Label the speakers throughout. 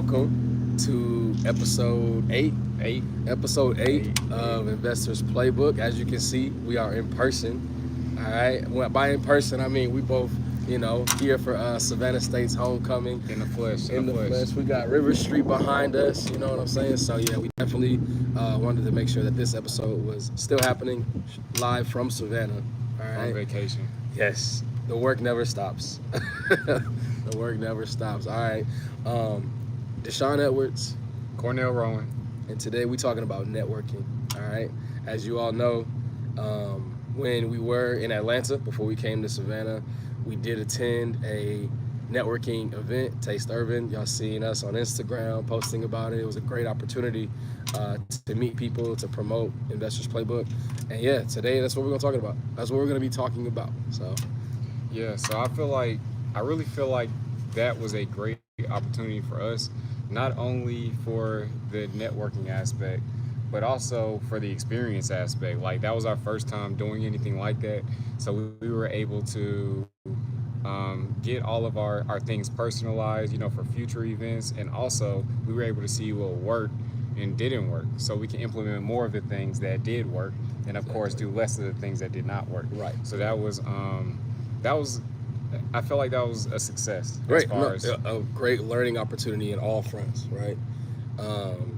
Speaker 1: welcome to episode 8 of Investors Playbook. As you can see, we are in person. All right. Well, by in person, I mean we both, here for Savannah State's homecoming.
Speaker 2: In the flesh.
Speaker 1: We got River Street behind us. You know what I'm saying? So yeah, we definitely wanted to make sure that this episode was still happening live from Savannah. All right.
Speaker 2: On vacation.
Speaker 1: Yes. The work never stops. The work never stops. All right. Deshawn Edwards.
Speaker 2: Cornell Rowan.
Speaker 1: And today we're talking about networking. All right. As you all know, when we were in Atlanta before we came to Savannah, we did attend a networking event, Taste Urban. Y'all seen us on Instagram posting about it. It was a great opportunity to meet people, to promote Investors Playbook. And yeah, today that's what we're going to talk about. That's what we're going to be talking about. So
Speaker 2: yeah, so I really feel like that was a great opportunity for us, not only for the networking aspect, but also for the experience aspect. Like, that was our first time doing anything like that. So we were able to get all of our things personalized, for future events. And also we were able to see what worked and didn't work, so we can implement more of the things that did work, and of course do less of the things that did not work.
Speaker 1: Right.
Speaker 2: So that was I feel like that was a success.
Speaker 1: Great. A great learning opportunity in all fronts, right?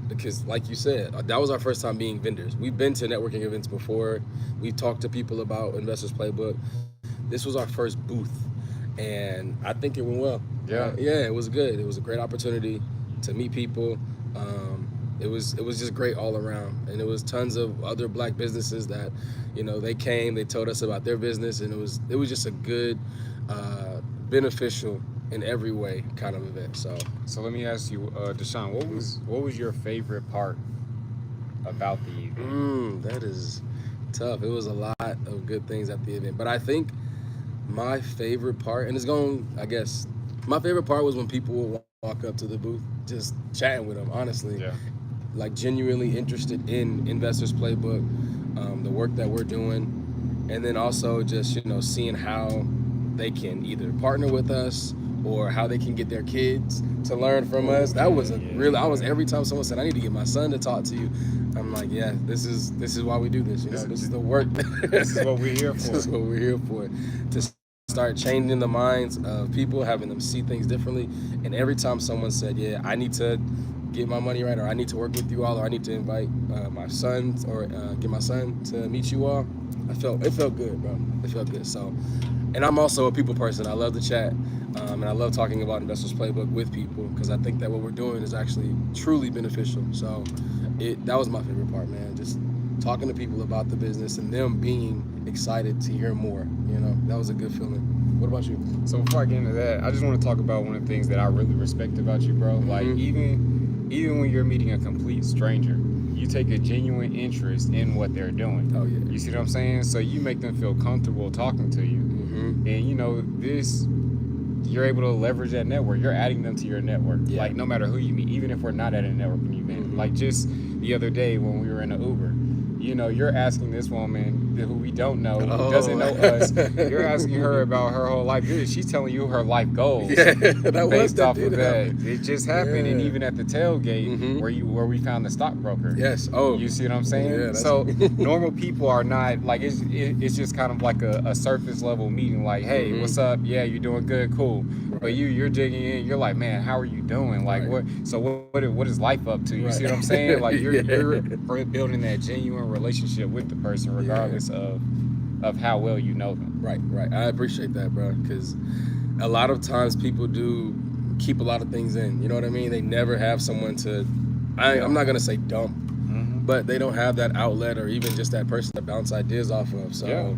Speaker 1: Because like you said, that was our first time being vendors. We've been to networking events before. We've talked to people about Investors Playbook. This was our first booth, and I think it went well.
Speaker 2: Yeah.
Speaker 1: Yeah, it was good. It was a great opportunity to meet people. It was just great all around, and it was tons of other black businesses that, they came, they told us about their business, and it was just a good, beneficial in every way kind of event. So
Speaker 2: let me ask you, Deshawn, what was your favorite part about the event?
Speaker 1: That is tough. It was a lot of good things at the event, but I think my favorite part, my favorite part was when people would walk up to the booth, just chatting with them, honestly.
Speaker 2: Yeah.
Speaker 1: Like, genuinely interested in Investors Playbook, the work that we're doing, and then also just, seeing how they can either partner with us or how they can get their kids to learn from us. That was every time someone said, I need to get my son to talk to you, I'm like, yeah, this is why we do this. This is the work.
Speaker 2: This is what we're here for.
Speaker 1: This is what we're here for. To start changing the minds of people, having them see things differently. And every time someone said, yeah, I need to get my money right, or I need to work with you all, or I need to invite my son, or get my son to meet you all, it felt good, bro. It felt good. So, and I'm also a people person. I love to chat, and I love talking about Investors Playbook with people, because I think that what we're doing is actually truly beneficial. So that was my favorite part, man. Just talking to people about the business and them being excited to hear more. That was a good feeling. What about you?
Speaker 2: So before I get into that, I just want to talk about one of the things that I really respect about you, bro.
Speaker 1: Mm-hmm.
Speaker 2: Like, even when you're meeting a complete stranger, you take a genuine interest in what they're doing.
Speaker 1: Oh, yeah.
Speaker 2: You see what I'm saying? So you make them feel comfortable talking to you.
Speaker 1: Mm-hmm.
Speaker 2: And you're able to leverage that network. You're adding them to your network.
Speaker 1: Yeah.
Speaker 2: Like, no matter who you meet, even if we're not at a networking event.
Speaker 1: Mm-hmm.
Speaker 2: Like, just the other day when we were in an Uber, you're asking this woman who we don't know, who doesn't know us, you're asking her about her whole life. She's telling you her life goals based off of that. It just happened. And even at the tailgate where we found the stockbroker.
Speaker 1: Yes. Oh.
Speaker 2: You see what I'm saying?
Speaker 1: Yeah,
Speaker 2: so normal people are not, like, it's just kind of like a surface level meeting. Like, hey, what's up? Yeah, you're doing good, cool. Right. But you're digging in. You're like, man, how are you doing? Like,
Speaker 1: right.
Speaker 2: what is life up to? You see what I'm saying? Like, you're building that genuine relationship with the person, regardless of how well you know them.
Speaker 1: Right. I appreciate that, bro, because a lot of times people do keep a lot of things in. You know what I mean? They never have someone to, I'm not going to say dump, but they don't have that outlet or even just that person to bounce ideas off of. So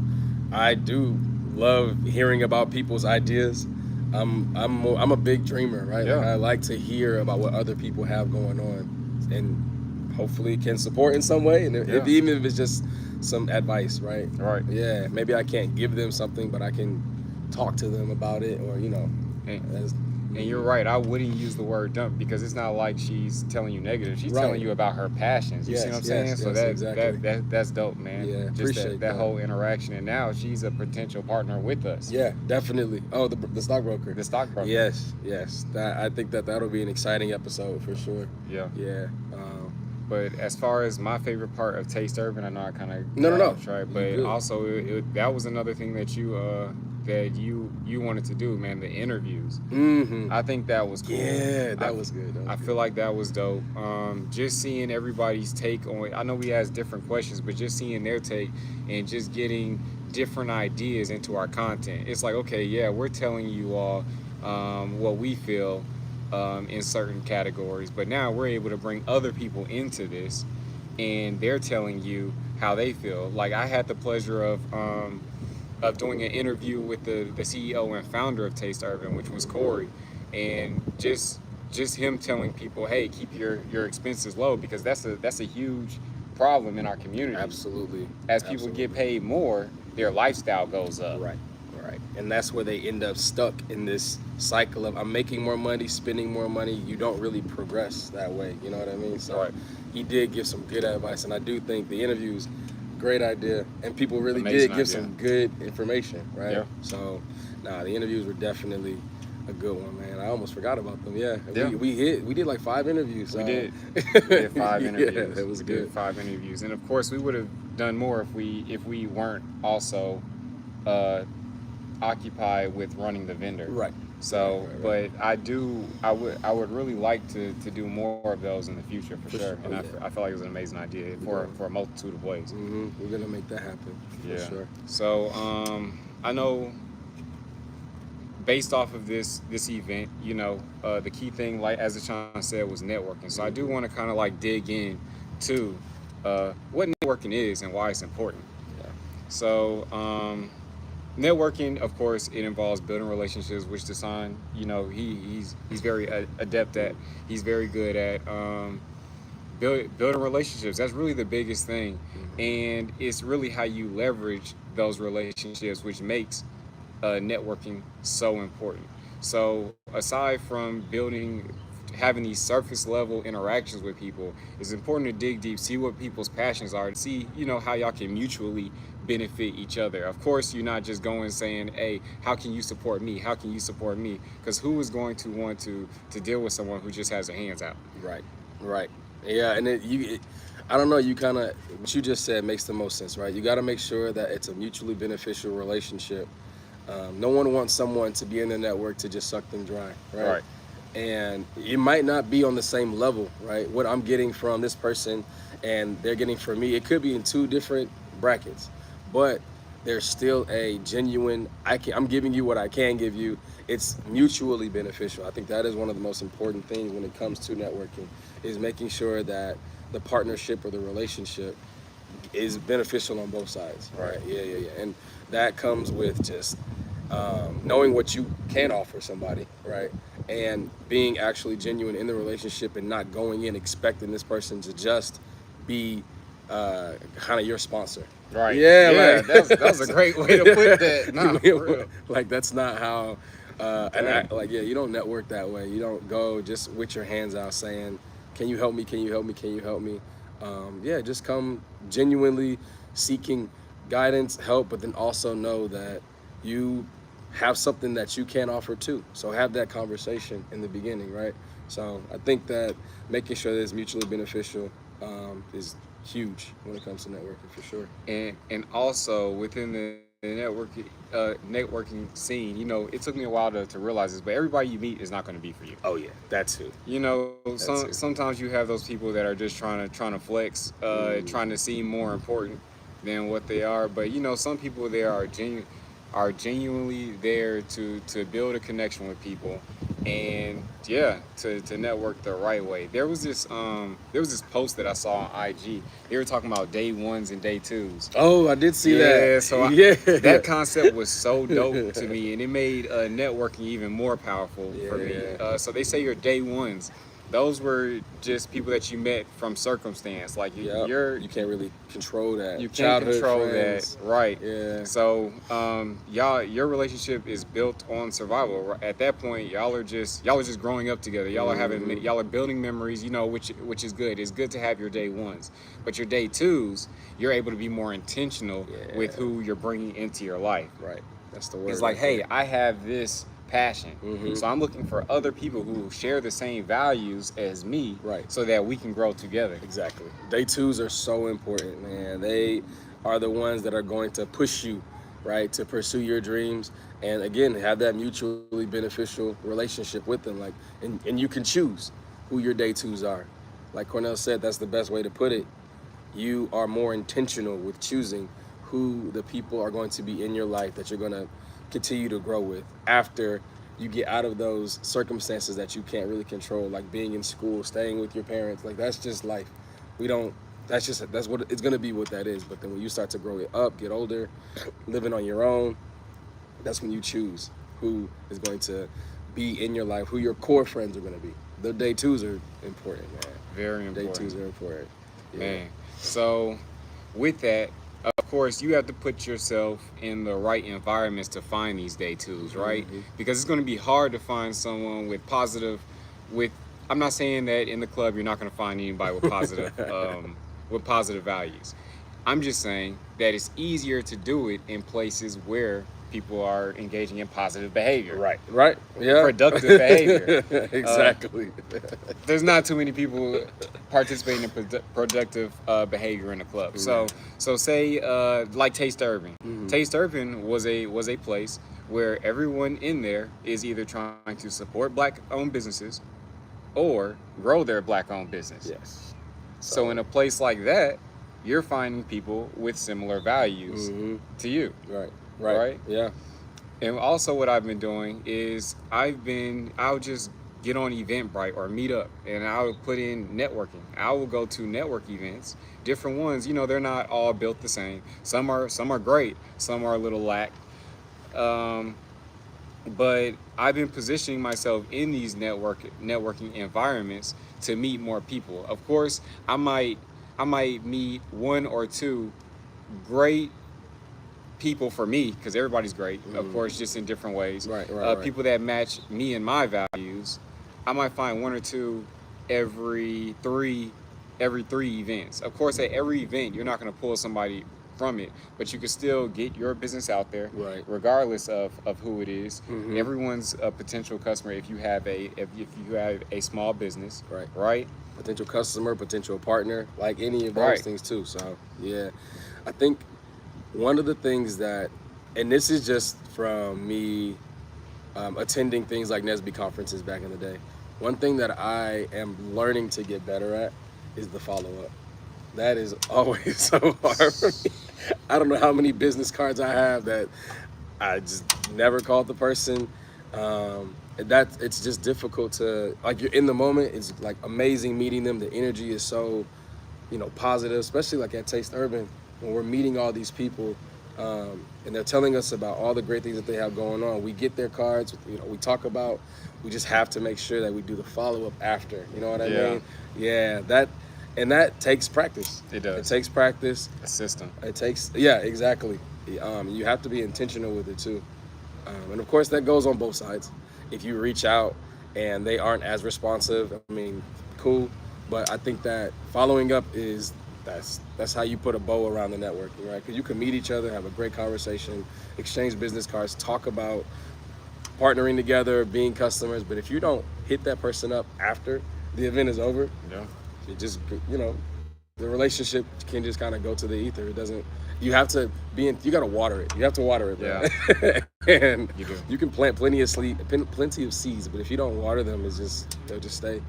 Speaker 1: I do love hearing about people's ideas. I'm a big dreamer, right?
Speaker 2: Yeah.
Speaker 1: Like, I like to hear about what other people have going on, and hopefully can support in some way. And even if it's just some advice, right?
Speaker 2: Right.
Speaker 1: Yeah. Maybe I can't give them something, but I can talk to them about it, or
Speaker 2: And you're right. I wouldn't use the word dump because it's not like she's telling you negative. She's telling you about her passions. You see what I'm saying? So that's dope, man.
Speaker 1: Yeah,
Speaker 2: Just
Speaker 1: appreciate
Speaker 2: that whole interaction. And now she's a potential partner with us.
Speaker 1: Yeah, definitely. Oh, the stockbroker.
Speaker 2: The stockbroker.
Speaker 1: Yes. I think that'll be an exciting episode for sure.
Speaker 2: Yeah.
Speaker 1: Yeah.
Speaker 2: But as far as my favorite part of Taste Urban, I know I kind of
Speaker 1: no.
Speaker 2: Right, but also that was another thing that you wanted to do, man. The interviews.
Speaker 1: Mm-hmm.
Speaker 2: I think that was cool.
Speaker 1: Yeah, that was good.
Speaker 2: I feel like that was dope. Just seeing everybody's take on. I know we asked different questions, but just seeing their take and just getting different ideas into our content. It's like, okay, yeah, we're telling you all what we feel. In certain categories, but now we're able to bring other people into this, and they're telling you how they feel. Like I had the pleasure of doing an interview with the CEO and founder of Taste Urban, which was Corey, and just him telling people, hey, keep your expenses low because that's a huge problem in our community.
Speaker 1: Absolutely.
Speaker 2: As people get paid more, their lifestyle goes up.
Speaker 1: Right. And that's where they end up stuck in this cycle of I'm making more money, spending more money. You don't really progress that way. You know what I mean? So he did give some good advice, and I do think the interviews, great idea, and people really did give some good information, right? Yeah. So, the interviews were definitely a good one, man. I almost forgot about them. Yeah. We did like 5 interviews.
Speaker 2: We did 5 interviews.
Speaker 1: Yeah, it was good.
Speaker 2: Did 5 interviews, and of course we would have done more if we weren't also occupied with running the vendor.
Speaker 1: Right.
Speaker 2: So, but I would really like to do more of those in the future for sure. And I feel like it was an amazing idea for a multitude of ways.
Speaker 1: Mm-hmm. We're gonna make that happen. For sure.
Speaker 2: So I know based off of this event, you know, the key thing, like as Deshawn said, was networking. So I do want to kind of like dig in to what networking is and why it's important.
Speaker 1: Yeah.
Speaker 2: So networking, of course, it involves building relationships, which Deshawn, you know, he's very adept at. He's very good at building relationships. That's really the biggest thing, and it's really how you leverage those relationships, which makes networking so important. So aside from having these surface level interactions with people, it's important to dig deep, see what people's passions are, to see, you know, how y'all can mutually benefit each other. Of course, you're not just going saying, hey, how can you support me? How can you support me? Because who is going to want to deal with someone who just has their hands out?
Speaker 1: Right. Yeah, and I don't know, you kind of, what you just said makes the most sense, right? You got to make sure that it's a mutually beneficial relationship. No one wants someone to be in the network to just suck them dry, right? And it might not be on the same level, right? What I'm getting from this person and they're getting from me, it could be in 2 different brackets, but there's still a genuine, I'm giving you what I can give you. It's mutually beneficial. I think that is one of the most important things when it comes to networking, is making sure that the partnership or the relationship is beneficial on both sides, right? Yeah. And that comes with just knowing what you can offer somebody, right? And being actually genuine in the relationship and not going in expecting this person to just be kind of your sponsor.
Speaker 2: Right.
Speaker 1: Yeah.
Speaker 2: That was a great way to put that. Nah, for real.
Speaker 1: Like, that's not how, you don't network that way. You don't go just with your hands out saying, can you help me? Can you help me? Can you help me? Just come genuinely seeking guidance, help, but then also know that you have something that you can offer too. So have that conversation in the beginning, right? So I think that making sure that it's mutually beneficial is huge when it comes to networking, for sure.
Speaker 2: And also within the networking scene, you know, it took me a while to realize this, but everybody you meet is not going to be for you.
Speaker 1: Oh yeah, that too.
Speaker 2: You know, sometimes you have those people that are just trying to flex, trying to seem more important than what they are. But you know, some people there are genuinely there to build a connection with people, and to network the right way. There was this post that I saw on IG. They were talking about day 1s and day 2s.
Speaker 1: Oh, I did see that.
Speaker 2: So that concept was so dope to me, and it made networking even more powerful for me. So they say your day 1s those were just people that you met from circumstance. Like
Speaker 1: Yep.
Speaker 2: you're
Speaker 1: You can't really control that.
Speaker 2: you can't
Speaker 1: Childhood
Speaker 2: control
Speaker 1: friends.
Speaker 2: that, right?
Speaker 1: Yeah.
Speaker 2: So your relationship is built on survival. At that point, y'all are just growing up together. Y'all are building memories, which is good. It's good to have your day ones, but your day twos, you're able to be more intentional with
Speaker 1: Yeah.
Speaker 2: who you're bringing into your life.
Speaker 1: Right. That's the word.
Speaker 2: It's like,
Speaker 1: right
Speaker 2: hey,
Speaker 1: there.
Speaker 2: I have this passion,
Speaker 1: Mhm.
Speaker 2: so I'm looking for other people who share the same values as me,
Speaker 1: Right.
Speaker 2: so that we can grow together.
Speaker 1: Exactly. Day twos are so important, man. They are the ones that are going to push you, right, to pursue your dreams. And again, have that mutually beneficial relationship with them. Like, and you can choose who your day twos are. Like Cornell said, that's the best way to put it. You are more intentional with choosing who the people are going to be in your life that you're going to continue to grow with after you get out of those circumstances that you can't really control, like being in school, staying with your parents. Like, that's just life. We don't that's what it's going to be, what that is. But then when you start to grow it up, get older, living on your own, that's when you choose who is going to be in your life, who your core friends are going to be. The day twos are important, man.
Speaker 2: Very
Speaker 1: Day
Speaker 2: important.
Speaker 1: twos are important. Yeah.
Speaker 2: Man. So, with that, of course, you have to put yourself in the right environments to find these day twos, right?
Speaker 1: Mhm.
Speaker 2: Because it's going to be hard to find someone with. I'm not saying that in the club you're not going to find anybody with positive values. I'm just saying that it's easier to do it in places where people are engaging in positive behavior.
Speaker 1: Right. Yeah.
Speaker 2: Productive behavior.
Speaker 1: Exactly.
Speaker 2: There's not too many people participating in productive behavior in the club. So say like Taste Urban. Taste Urban was a place where everyone in there is either trying to support black-owned businesses or grow their black-owned business.
Speaker 1: Yes.
Speaker 2: So in a place like that, you're finding people with similar values to you.
Speaker 1: Right. Yeah.
Speaker 2: And also what I've been doing is I'll just get on Eventbrite or Meetup and I'll put in networking. I will go to network events, different ones. They're not all built the same. Some are great, some are a little lack. But I've been positioning myself in these networking environments to meet more people. Of course, I might meet one or two great people for me, because everybody's great, of course, just in different ways.
Speaker 1: Right.
Speaker 2: People that match me and my values. I might find one or two every three events. Of course, at every event, you're not going to pull somebody from it, but you can still get your business out there,
Speaker 1: Right.
Speaker 2: regardless of who it is. Everyone's a potential customer if you have a small business, right?
Speaker 1: Potential customer, potential partner, like any of those things too. So yeah, I think one of the things that, and this is just from me attending things like NESB conferences back in the day, one thing that I am learning to get better at is the follow-up. That is always so hard for me. I don't know how many business cards I have that I just never called the person. It's just difficult to, like, you're in the moment. It's like amazing meeting them. The energy is so, positive, especially like at Taste Urban when we're meeting all these people, and they're telling us about all the great things that they have going on. We get their cards, we talk about. We just have to make sure that we do the follow up after. You know what I mean? Yeah, that takes practice.
Speaker 2: It does.
Speaker 1: It takes practice.
Speaker 2: A system.
Speaker 1: It takes, yeah, exactly. You have to be intentional with it too, and of course that goes on both sides. If you reach out and they aren't as responsive, I mean, cool. But I think that following up that's how you put a bow around the networking, right? Because you can meet each other, have a great conversation, exchange business cards, talk about partnering together, being customers. But if you don't hit that person up after the event is over, it just, the relationship can just kind of go to the ether. It doesn't. You have to you got to water it. You have to water it, bro.
Speaker 2: Yeah.
Speaker 1: And
Speaker 2: You do.
Speaker 1: you can plant plenty of seeds, but if you don't water them, they'll just stay.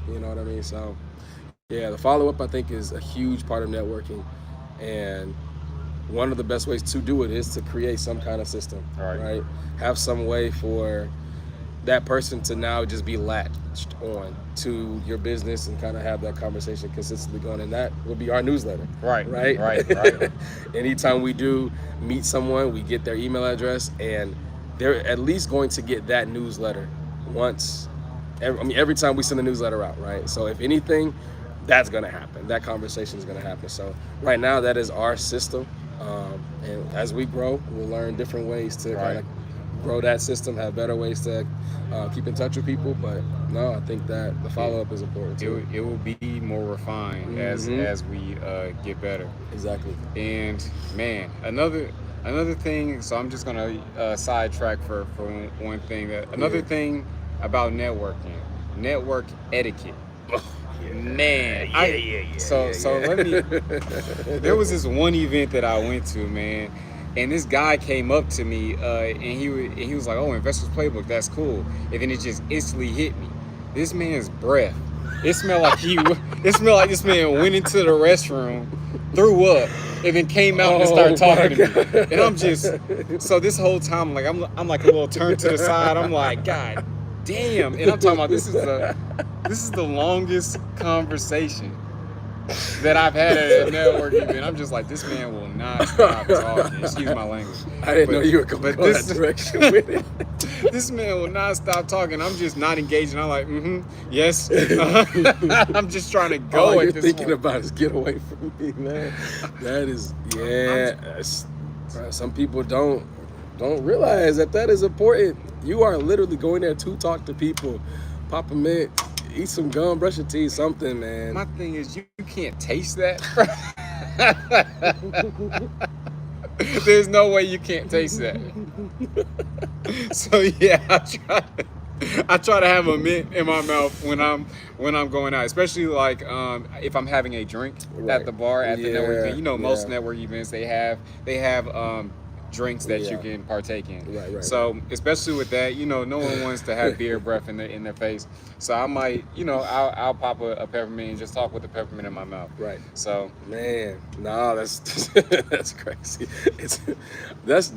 Speaker 1: You know what I mean? So, yeah, the follow-up, I think, is a huge part of networking. And one of the best ways to do it is to create some kind of system, right? Have some way for that person to now just be latched on to your business and kind of have that conversation consistently going. And that would be our newsletter. Right. Anytime we do meet someone, we get their email address, and they're at least going to get that newsletter once every time we send a newsletter out, right? So if anything, that's gonna happen. That conversation is gonna happen. So right now, that is our system, and as we grow, we'll learn different ways to kind of grow that system, have better ways to keep in touch with people. But no, I think that the follow up is important too.
Speaker 2: It will be more refined as we get better.
Speaker 1: Exactly.
Speaker 2: And man, another thing. So I'm just gonna sidetrack for one thing. Another thing about network etiquette. Man, So let me. There was this one event that I went to, man, and this guy came up to me, and he was like, "Oh, Investors Playbook, that's cool." And then it just instantly hit me. This man's breath. It smelled like It smelled like this man went into the restroom, threw up, and then came out and started talking to me. And I'm just so this whole time, like I'm like a little turned to the side. I'm like, God damn. And I'm talking about this is the longest conversation that I've had at a network event. I'm just like, this man will not stop talking. Excuse my language.
Speaker 1: I didn't know you were going that direction with it.
Speaker 2: This man will not stop talking. I'm just not engaging. I'm like, yes. I'm just trying to go.
Speaker 1: All
Speaker 2: at
Speaker 1: you're
Speaker 2: this
Speaker 1: thinking
Speaker 2: point.
Speaker 1: about is get away from me, man. That is, some people don't realize that is important. You are literally going there to talk to people, pop a mint, eat some gum, brush your teeth, something, man.
Speaker 2: My thing is, you can't taste that. There's no way you can't taste that. So yeah, I try to have a mint in my mouth when I'm going out, especially like if I'm having a drink at the bar at the network event. You know, most network events they have drinks that you can partake in.
Speaker 1: Right.
Speaker 2: So especially with that, you know, no one wants to have beer breath in their face. So I might, you know, I'll pop a peppermint and just talk with the peppermint in my mouth.
Speaker 1: Right.
Speaker 2: So
Speaker 1: man, no, that's that's crazy. That's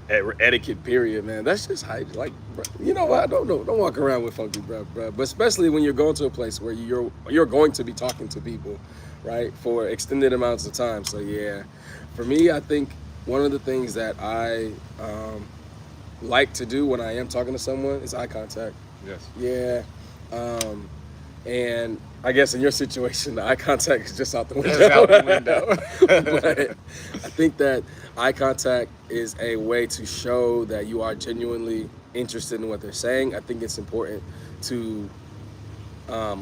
Speaker 1: etiquette period, man. That's just how, like, you know what? Don't walk around with funky breath, bro. But especially when you're going to a place where you're going to be talking to people, right, for extended amounts of time. So yeah, for me, I think one of the things that I like to do when I am talking to someone is eye contact.
Speaker 2: yes.
Speaker 1: Yeah. And I guess in your situation, the eye contact is just out the window.
Speaker 2: Just out the window.
Speaker 1: But I think that eye contact is a way to show that you are genuinely interested in what they're saying. I think it's important to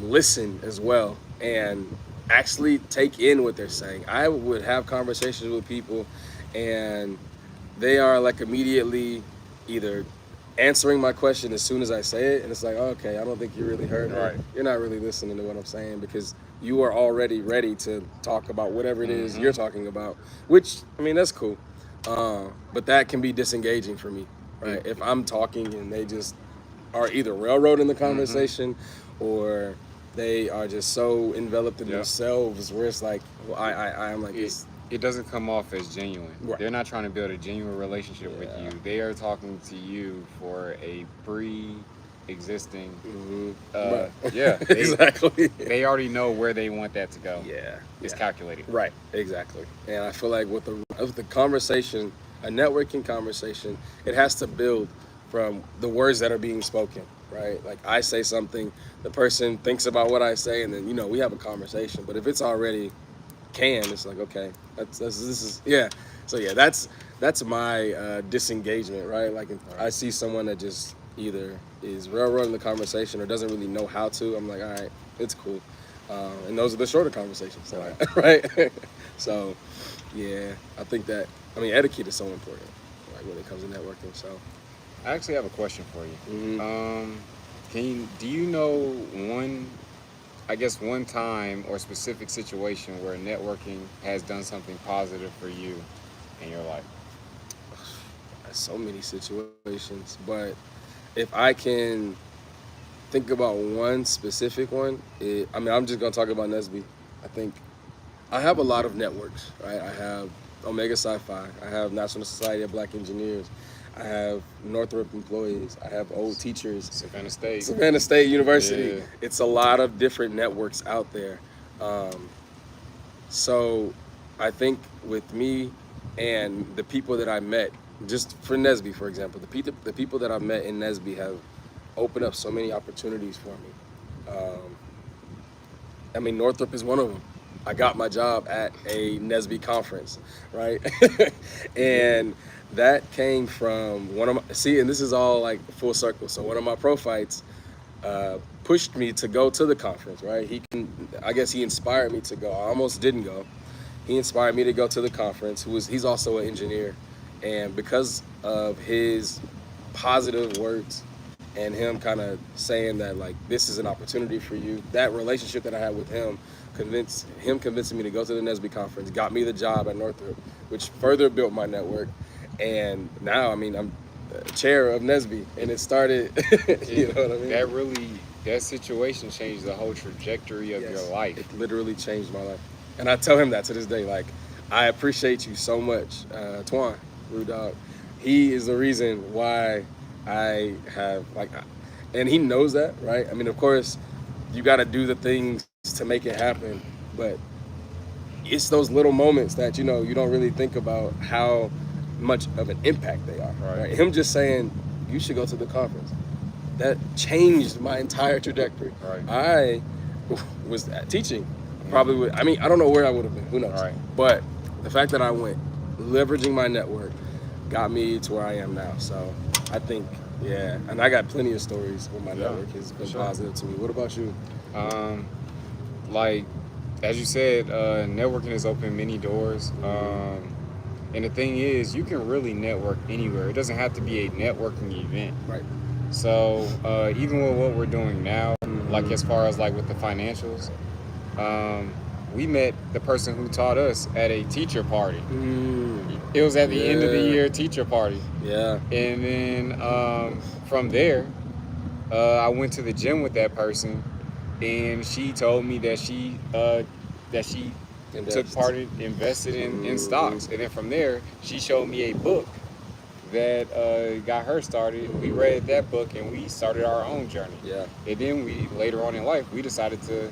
Speaker 1: listen as well and actually take in what they're saying. I would have conversations with people and they are like immediately either answering my question as soon as I say it, and it's like, oh, okay, I don't think you really heard me.
Speaker 2: Right.
Speaker 1: You're not really listening to what I'm saying because you are already ready to talk about whatever it is you're talking about, which, I mean, that's cool. But that can be disengaging for me, right? If I'm talking and they just are either railroading the conversation or they are just so enveloped in themselves where it's like, well, I'm like,
Speaker 2: it doesn't come off as genuine.
Speaker 1: Right.
Speaker 2: They're not trying to build a genuine relationship with you. They are talking to you for a pre-existing.
Speaker 1: Exactly.
Speaker 2: They already know where they want that to go.
Speaker 1: Yeah,
Speaker 2: It's calculated.
Speaker 1: Right, exactly. And I feel like with the conversation, a networking conversation, it has to build from the words that are being spoken, right? Like I say something, the person thinks about what I say, and then, you know, we have a conversation. But if it's already canned, it's like, okay, So yeah, that's my disengagement, right? Like if I see someone that just either is railroading the conversation or doesn't really know how to, I'm like, all right, it's cool. And those are the shorter conversations, right? So, yeah, I think that, I mean, etiquette is so important, like when it comes to networking. So,
Speaker 2: I actually have a question for you. Do you know one time or specific situation where networking has done something positive for you in your life?
Speaker 1: So many situations, but if I can think about one specific one, I'm just gonna talk about Nesby. I think I have a lot of networks, right? I have Omega Sci-Fi, I have National Society of Black Engineers, I have Northrop employees, I have old teachers,
Speaker 2: Savannah State
Speaker 1: University.
Speaker 2: Yeah.
Speaker 1: It's a lot of different networks out there. So I think with me and the people that I met, just for Nesby, for example, the people that I've met in Nesby have opened up so many opportunities for me. I mean, Northrop is one of them. I got my job at a NESB conference, right? And that came from one of my, see, and this is all like full circle. So one of my pro fights pushed me to go to the conference, right? I guess he inspired me to go. I almost didn't go. He inspired me to go to the conference. He's also an engineer. And because of his positive words and him kind of saying that, like, this is an opportunity for you, that relationship that I had with him convincing me to go to the NESB conference, got me the job at Northrop, which further built my network. And now, I mean, I'm chair of NESB, and it started, you know what I mean?
Speaker 2: That situation changed the whole trajectory of your life.
Speaker 1: It literally changed my life. And I tell him that to this day, like, I appreciate you so much, Twan, Rude Dog. He is the reason why I have, like, and he knows that, right? I mean, of course, you got to do the things to make it happen, but it's those little moments that, you know, you don't really think about how much of an impact they are, right? Him just saying, you should go to the conference, that changed my entire trajectory.
Speaker 2: Right.
Speaker 1: I was teaching, probably would, I mean, I don't know where I would have been, who knows?
Speaker 2: Right.
Speaker 1: But the fact that I went, leveraging my network, got me to where I am now. So I think, yeah, and I got plenty of stories where my network has been positive to me. What about you?
Speaker 2: Like, as you said, networking has opened many doors. And the thing is, you can really network anywhere. It doesn't have to be a networking event.
Speaker 1: Right.
Speaker 2: So even with what we're doing now, like as far as like with the financials, we met the person who taught us at a teacher party. It was at the end of the year teacher party.
Speaker 1: Yeah.
Speaker 2: And then from there, I went to the gym with that person, and she told me that she took part in, invested in stocks. And then from there, she showed me a book that got her started. We read that book and we started our own journey.
Speaker 1: Yeah.
Speaker 2: And then later on in life, we decided to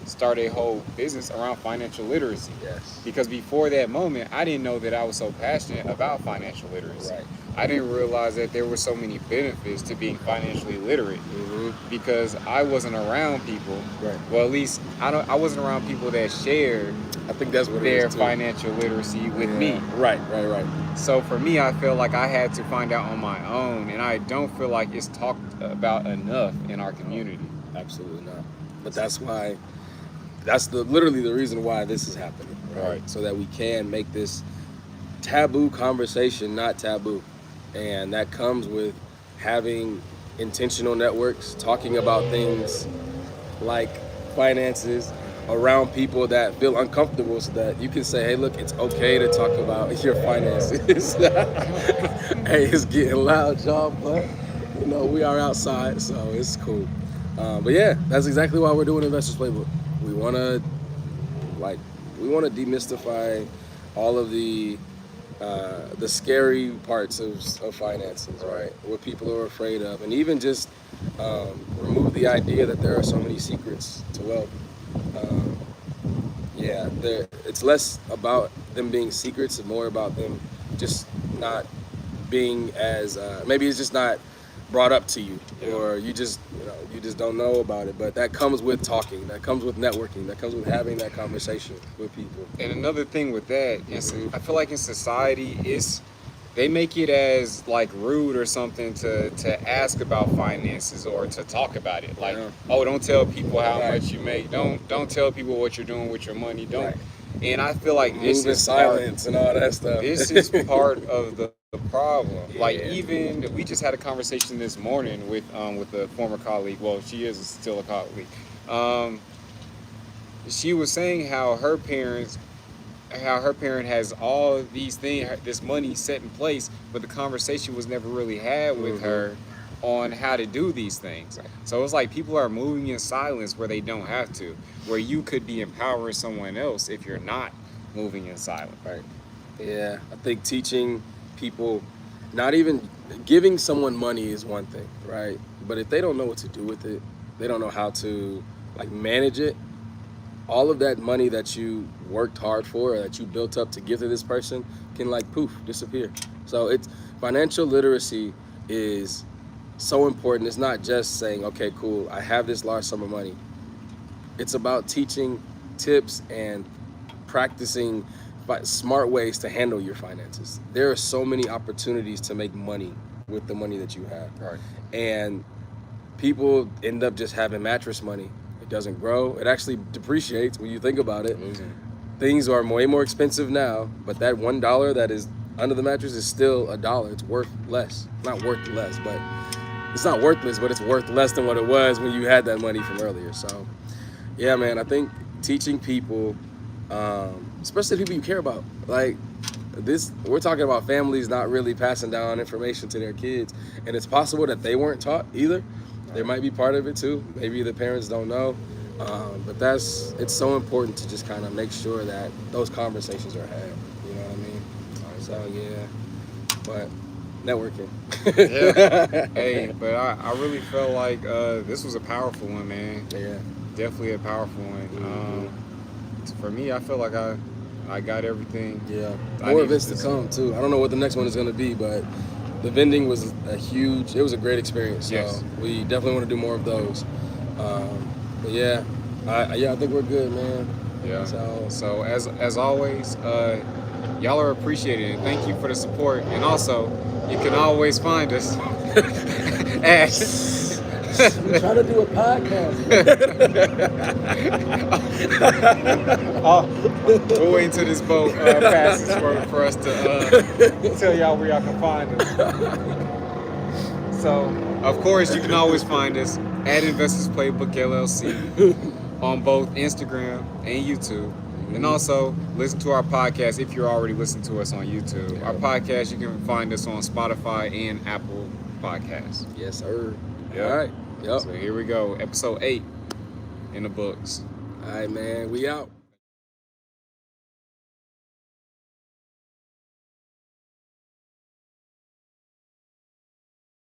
Speaker 2: start a whole business around financial literacy.
Speaker 1: Yes.
Speaker 2: Because before that moment, I didn't know that I was so passionate about financial literacy.
Speaker 1: Right.
Speaker 2: I didn't realize that there were so many benefits to being financially literate, because I wasn't around people.
Speaker 1: Right.
Speaker 2: Well, at least I wasn't around people that shared
Speaker 1: I think that's what
Speaker 2: their
Speaker 1: it is too.
Speaker 2: financial literacy with me.
Speaker 1: Right.
Speaker 2: So for me, I feel like I had to find out on my own, and I don't feel like it's talked about enough in our community.
Speaker 1: Absolutely not. But that's why, literally the reason why this is happening, right? So that we can make this taboo conversation not taboo. And that comes with having intentional networks, talking about things like finances around people that feel uncomfortable, so that you can say, hey, look, it's okay to talk about your finances. Hey, it's getting loud, y'all, but you know, we are outside, so it's cool. But yeah, that's exactly why we're doing Investors Playbook. We want to demystify all of the scary parts of finances, right? What people are afraid of, and even just remove the idea that there are so many secrets to wealth. It's less about them being secrets and more about them just not being as maybe it's just not brought up to you, or you just don't know about it. But that comes with talking, that comes with networking, that comes with having that conversation with people.
Speaker 2: And another thing with that is, I feel like in society, they make it as like rude or something to ask about finances or to talk about it. Like, oh, don't tell people how much you make. Don't tell people what you're doing with your money. Don't. Right. And I feel like this is
Speaker 1: silence and all that stuff.
Speaker 2: This is part of the problem. Like, even we just had a conversation this morning with a former colleague. Well, she is still a colleague. She was saying how her parent has all these things, this money set in place, but the conversation was never really had with her on how to do these things. So it's like people are moving in silence where they don't have to, where you could be empowering someone else if you're not moving in silence.
Speaker 1: Right. Yeah, I think teaching people, not even giving someone money is one thing, right? But if they don't know what to do with it, they don't know how to like manage it, all of that money that you worked hard for, or that you built up to give to this person, can like poof, disappear. So it's financial literacy is so important. It's not just saying, okay, cool, I have this large sum of money. It's about teaching tips and practicing smart ways to handle your finances. There are so many opportunities to make money with the money that you have.
Speaker 2: Right.
Speaker 1: And people end up just having mattress money. It doesn't grow. It actually depreciates when you think about it.
Speaker 2: Losing.
Speaker 1: Things are way more expensive now, but that $1 that is under the mattress is still $1. It's worth less. Not worth less, but it's not worthless, but it's worth less than what it was when you had that money from earlier. So, yeah, man, I think teaching people, especially people you care about, like this, we're talking about families not really passing down information to their kids, and it's possible that they weren't taught either. There might be part of it too. Maybe the parents don't know, but it's so important to just kind of make sure that those conversations are had. You know what I mean? So yeah, but networking.
Speaker 2: Yeah. Hey, but I really felt like this was a powerful one, man.
Speaker 1: Yeah.
Speaker 2: Definitely a powerful one. For me, I feel like I got everything.
Speaker 1: Yeah. More events to come too. I don't know what the next one is going to be, but the vending was it was a great experience. So
Speaker 2: yes.
Speaker 1: We definitely want to do more of those. But yeah, I think we're good, man.
Speaker 2: Yeah. So as always, y'all are appreciated, and thank you for the support. And also, you can always find us at.
Speaker 1: We're trying to do a podcast.
Speaker 2: We'll wait until this boat passes for us to tell y'all where y'all can find us. So, of course, you can always find us at Investors Playbook LLC on both Instagram and YouTube. And also, listen to our podcast if you're already listening to us on YouTube.
Speaker 1: Yeah.
Speaker 2: Our podcast, you can find us on Spotify and Apple Podcasts.
Speaker 1: Yes, sir.
Speaker 2: Yep.
Speaker 1: All right. Yep.
Speaker 2: So here we go. Episode 8 in the books.
Speaker 1: All right, man. We out.